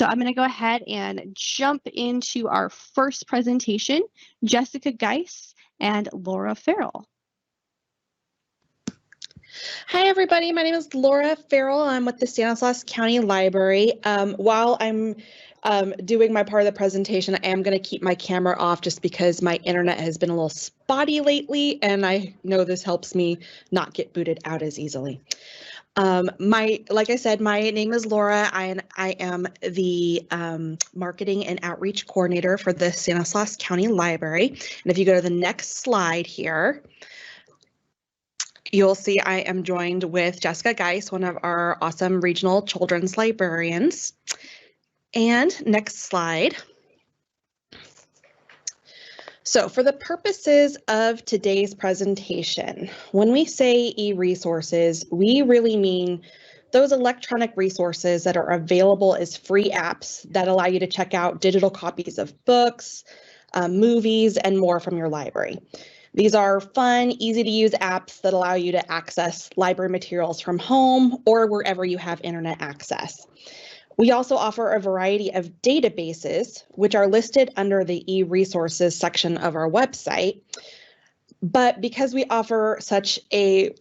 So I'm going to go ahead and jump into our first presentation, Jessica Geis and Laura Farrell. Hi, everybody. My name is Laura Farrell. I'm with the Stanislaus County Library. While I'm doing my part of the presentation, I am going to keep my camera off just because my internet has been a little spotty lately, and I know this helps me not get booted out as easily. Like I said, my name is Laura. I am the marketing and outreach coordinator for the Stanislaus County Library. And if you go to the next slide here, you'll see I am joined with Jessica Geis, one of our awesome regional children's librarians. And next slide. So for the purposes of today's presentation, when we say e-resources, we really mean those electronic resources that are available as free apps that allow you to check out digital copies of books, movies, and more from your library. These are fun, easy to use apps that allow you to access library materials from home or wherever you have internet access. We also offer a variety of databases, which are listed under the e-resources section of our website. But because we offer such a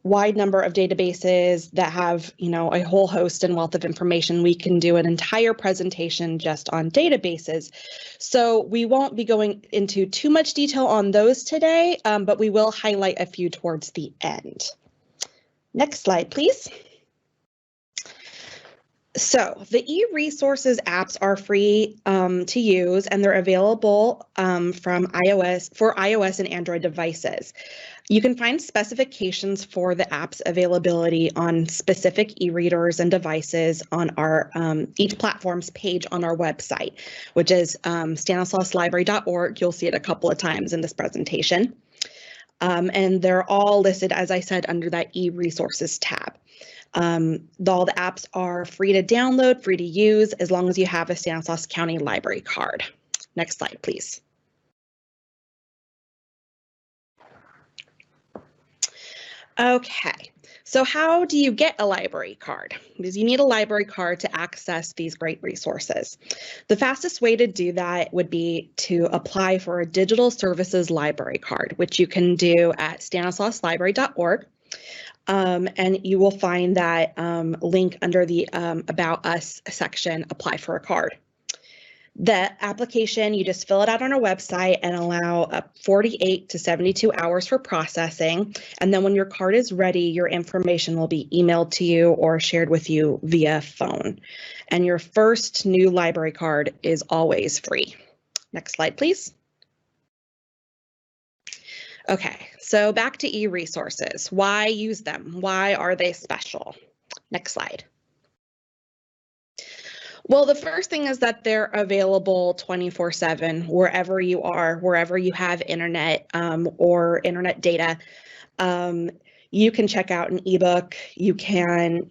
wide number of databases that have, a whole host and wealth of information, we can do an entire presentation just on databases. So we won't be going into too much detail on those today, but we will highlight a few towards the end. Next slide, please. So the e-resources apps are free to use, and they're available for iOS and Android devices. You can find specifications for the app's availability on specific e-readers and devices on our each platform's page on our website, which is stanislauslibrary.org. You'll see it a couple of times in this presentation. And they're all listed, as I said, under that e-resources tab. All the apps are free to download, free to use, as long as you have a Stanislaus County Library card. Next slide, please. Okay, so how do you get a library card? Because you need a library card to access these great resources. The fastest way to do that would be to apply for a digital services library card, which you can do at stanislauslibrary.org. And you will find that link under the About Us section, Apply for a Card. The application, you just fill it out on our website and allow 48 to 72 hours for processing. And then when your card is ready, your information will be emailed to you or shared with you via phone. And your first new library card is always free. Next slide, please. Okay, so back to e-resources. Why use them? Why are they special? Next slide. Well, the first thing is that they're available 24/7 wherever you are, wherever you have internet or internet data. You can check out an ebook. You can,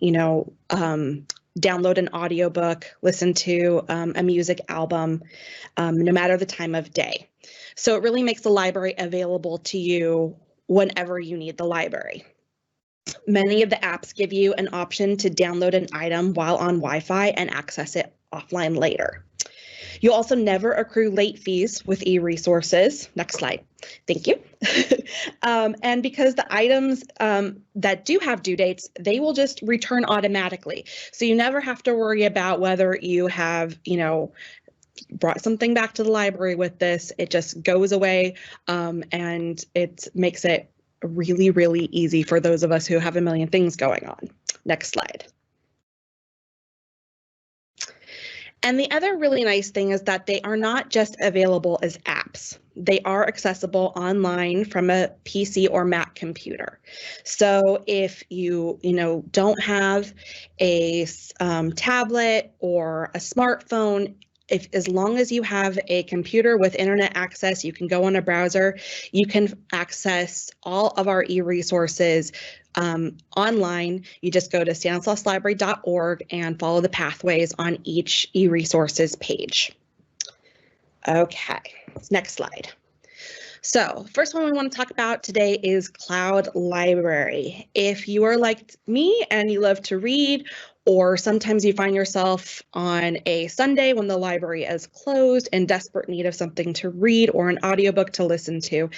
download an audiobook, listen to a music album, no matter the time of day. So it really makes the library available to you whenever you need the library. Many of the apps give you an option to download an item while on Wi-Fi and access it offline later. You'll also never accrue late fees with e-resources. Next slide. Thank you. And because the items that do have due dates, they will just return automatically. So you never have to worry about whether you have, brought something back to the library with this. It just goes away, and it makes it really, really easy for those of us who have a million things going on. Next slide. And the other really nice thing is that they are not just available as apps. They are accessible online from a PC or Mac computer. So if you, don't have a tablet or a smartphone, as long as you have a computer with internet access, you can go on a browser, you can access all of our e-resources online. You just go to stanislauslibrary.org and follow the pathways on each e-resources page. Okay, next slide. So first one we want to talk about today is Cloud Library. If you are like me and you love to read, Or sometimes you find yourself on a Sunday when the library is closed in desperate need of something to read or an audiobook to listen to.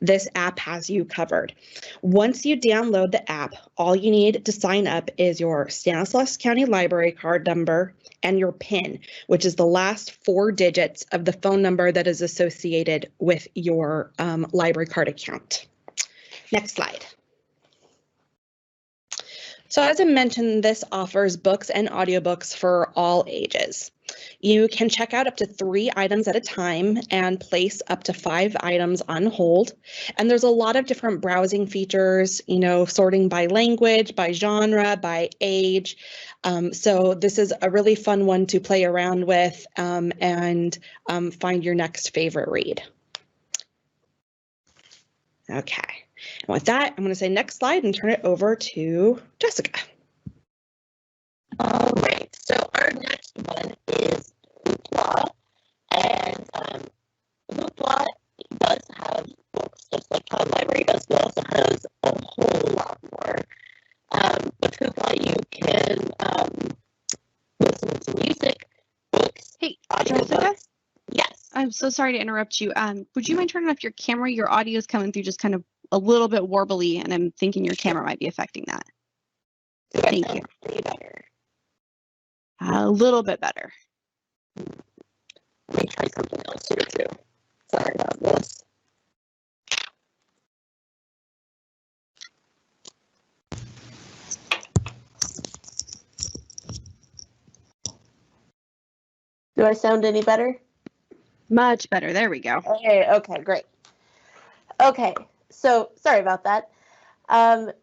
This app has you covered. Once you download the app, all you need to sign up is your Stanislaus County Library card number and your PIN, which is the last 4 digits of the phone number that is associated with your library card account. Next slide. So as I mentioned, this offers books and audiobooks for all ages. You can check out up to 3 items at a time and place up to 5 items on hold. And there's a lot of different browsing features, sorting by language, by genre, by age. So this is a really fun one to play around with and find your next favorite read. Okay. And with that, I'm going to say next slide and turn it over to Jessica. All right, so our next one is Hoopla, and Hoopla does have books just like how the library does, but also has a whole lot more. With Hoopla, you can listen to music, books, Hey, audiobooks. Jessica? Yes. I'm so sorry to interrupt you. Would you mind turning off your camera? Your audio is coming through just kind of a little bit warbly, and I'm thinking your camera might be affecting that. Thank you. Any better? A little bit better. Let me try something else here too. Sorry about this. Do I sound any better? Much better. There we go. Okay, great. Okay, so sorry about that.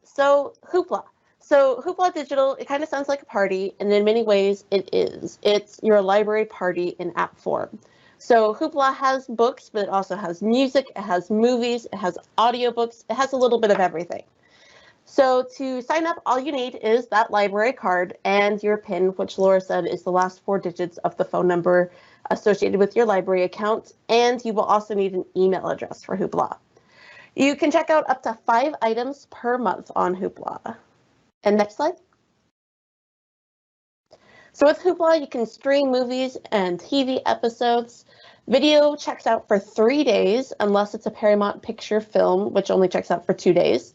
So Hoopla. So Hoopla Digital, it kind of sounds like a party, and in many ways it is. It's your library party in app form. So Hoopla has books, but it also has music, it has movies, it has audiobooks, it has a little bit of everything. So to sign up, all you need is that library card and your PIN, which Laura said is the last 4 digits of the phone number associated with your library account, and you will also need an email address for Hoopla. You can check out up to 5 items per month on Hoopla. And next slide. So with Hoopla, you can stream movies and TV episodes. Video checks out for 3 days, unless it's a Paramount Picture film, which only checks out for 2 days.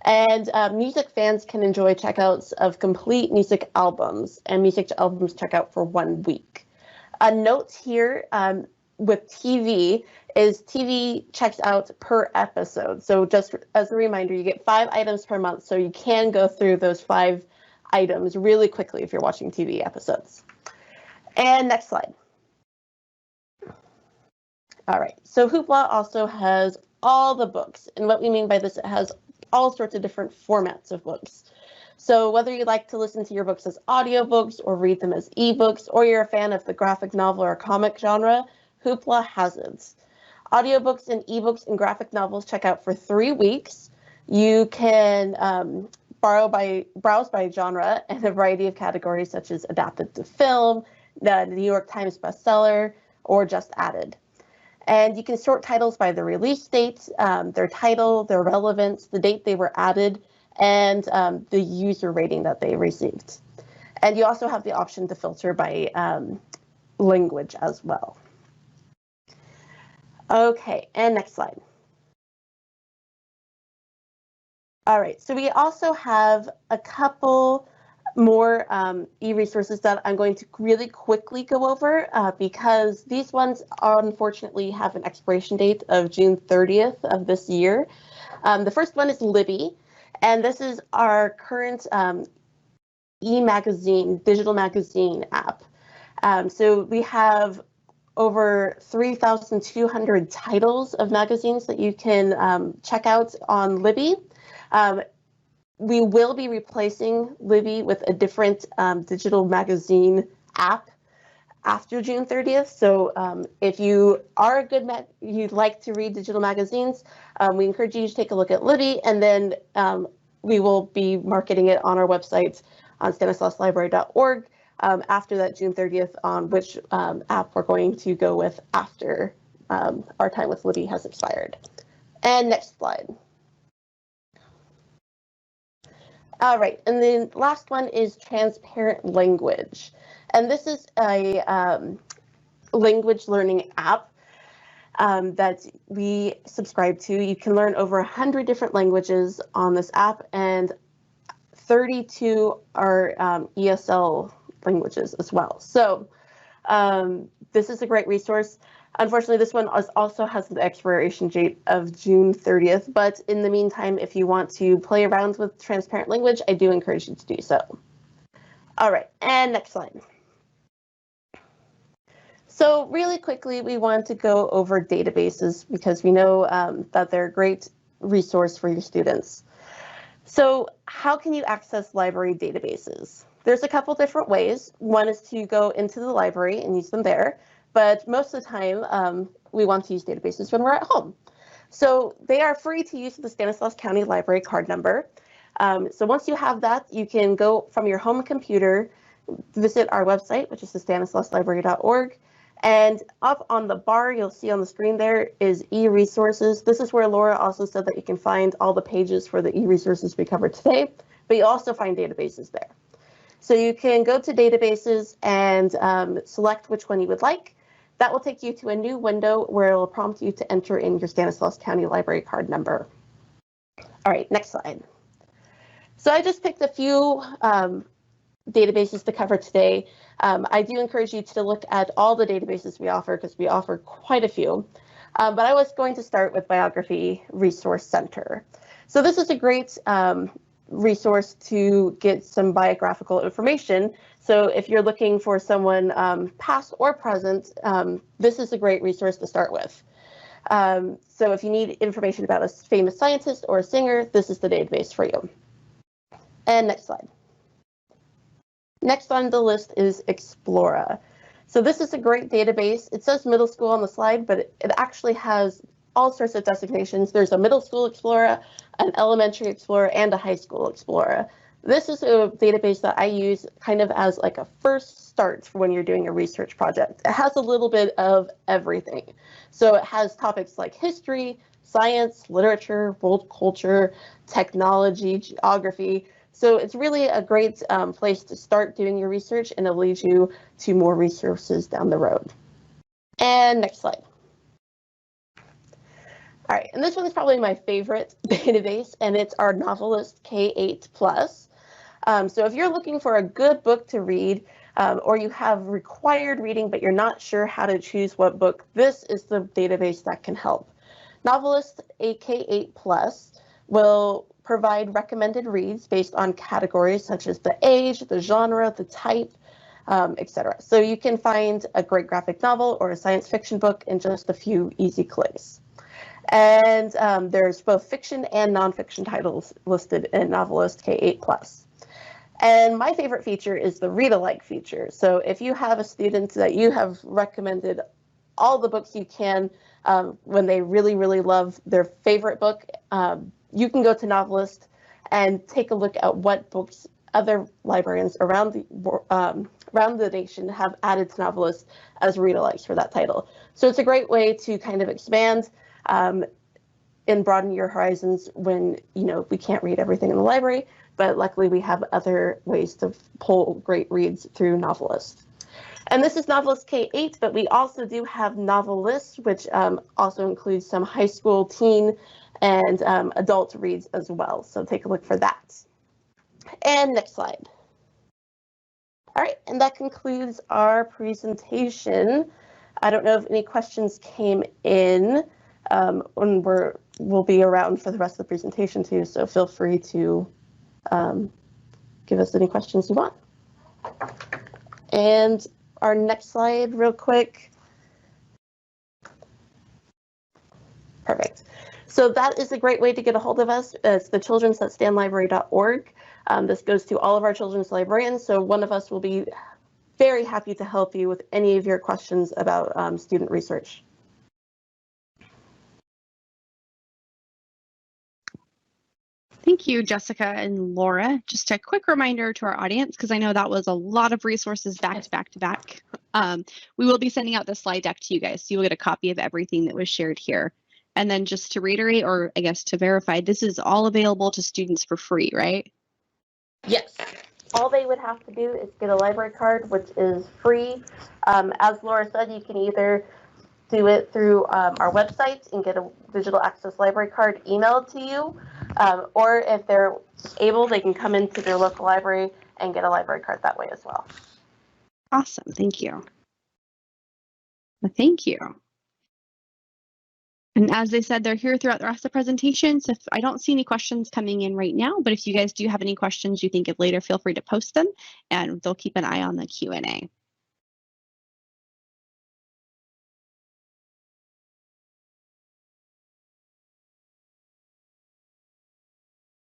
And music fans can enjoy checkouts of complete music albums, and music albums check out for 1 week. A note here with TV is TV checks out per episode. So just as a reminder, you get 5 items per month, so you can go through those 5 items really quickly if you're watching TV episodes. And next slide. All right, so Hoopla also has all the books, and what we mean by this, it has all sorts of different formats of books. So whether you like to listen to your books as audiobooks or read them as ebooks, or you're a fan of the graphic novel or comic genre, Hoopla has it. Audiobooks and ebooks and graphic novels check out for 3 weeks. You can browse by genre and a variety of categories such as adapted to film, the New York Times bestseller, or just added. And you can sort titles by the release date, their title, their relevance, the date they were added, and the user rating that they received. And you also have the option to filter by language as well. Okay, and next slide. All right, so we also have a couple more e-resources that I'm going to really quickly go over because these ones unfortunately have an expiration date of June 30th of this year. The first one is Libby, and this is our current e-magazine, digital magazine app. So we have over 3,200 titles of magazines that you can check out on Libby. We will be replacing Libby with a different digital magazine app after June 30th. So if you are you'd like to read digital magazines, we encourage you to take a look at Libby, and then we will be marketing it on our website on StanislausLibrary.org after that June 30th on which app we're going to go with after our time with Libby has expired. And next slide. All right, and then last one is Transparent Language. And this is a language learning app that we subscribe to. You can learn over 100 different languages on this app, and 32 are ESL languages as well. So this is a great resource. Unfortunately, this one also has the expiration date of June 30th, but in the meantime, if you want to play around with Transparent Language, I do encourage you to do so. All right, and next slide. So really quickly, we want to go over databases because we know that they're a great resource for your students. So how can you access library databases? There's a couple different ways. One is to go into the library and use them there, but most of the time we want to use databases when we're at home. So they are free to use the Stanislaus County Library card number. So once you have that, you can go from your home computer, visit our website, which is the stanislauslibrary.org. And up on the bar, you'll see on the screen there is e-resources. This is where Laura also said that you can find all the pages for the e-resources we covered today, but you also find databases there. So you can go to databases and select which one you would like. That will take you to a new window where it will prompt you to enter in your Stanislaus County Library card number. All right, next slide. So I just picked a few databases to cover today. I do encourage you to look at all the databases we offer because we offer quite a few. But I was going to start with Biography Resource Center. So this is a great resource to get some biographical information. So if you're looking for someone past or present, this is a great resource to start with. So if you need information about a famous scientist or a singer, this is the database for you. And next slide. Next on the list is Explora. So this is a great database. It says middle school on the slide, but it actually has all sorts of designations. There's a middle school Explorer, an elementary Explorer, and a high school Explorer. This is a database that I use kind of as like a first start for when you're doing a research project. It has a little bit of everything. So it has topics like history, science, literature, world culture, technology, geography. So it's really a great place to start doing your research, and it'll lead you to more resources down the road. And next slide. All right, and this one is probably my favorite database, and it's our Novelist K8 Plus. So if you're looking for a good book to read, or you have required reading, but you're not sure how to choose what book, this is the database that can help. Novelist K8 Plus will provide recommended reads based on categories such as the age, the genre, the type, etc. So you can find a great graphic novel or a science fiction book in just a few easy clicks. And there's both fiction and nonfiction titles listed in Novelist K8 Plus. And my favorite feature is the read-alike feature. So if you have a student that you have recommended all the books you can when they really, really love their favorite book, you can go to Novelist and take a look at what books other librarians around the nation have added to Novelist as read-alikes for that title. So it's a great way to kind of expand and broaden your horizons when we can't read everything in the library, but luckily we have other ways to pull great reads through Novelist. And this is Novelist K8, but we also do have Novelist, which also includes some high school, teen, and adult reads as well. So take a look for that. And next slide. All right, and that concludes our presentation. I don't know if any questions came in, and we'll be around for the rest of the presentation too, so feel free to give us any questions you want. And our next slide real quick. Perfect. So that is a great way to get a hold of us. It's the children's.stanlibrary.org. This goes to all of our children's librarians, so one of us will be very happy to help you with any of your questions about student research. Thank you, Jessica and Laura. Just a quick reminder to our audience, because I know that was a lot of resources back to back to back. We will be sending out the slide deck to you guys, so you will get a copy of everything that was shared here. And then just to reiterate, or I guess to verify, this is all available to students for free, right? Yes. All they would have to do is get a library card, which is free. As Laura said, you can either do it through our website and get a digital access library card emailed to you, or if they're able, they can come into their local library and get a library card that way as well. Awesome. Thank you. Well, thank you. And as they said, they're here throughout the rest of the presentation. So if I don't see any questions coming in right now, but if you guys do have any questions you think of later, feel free to post them and they'll keep an eye on the Q&A.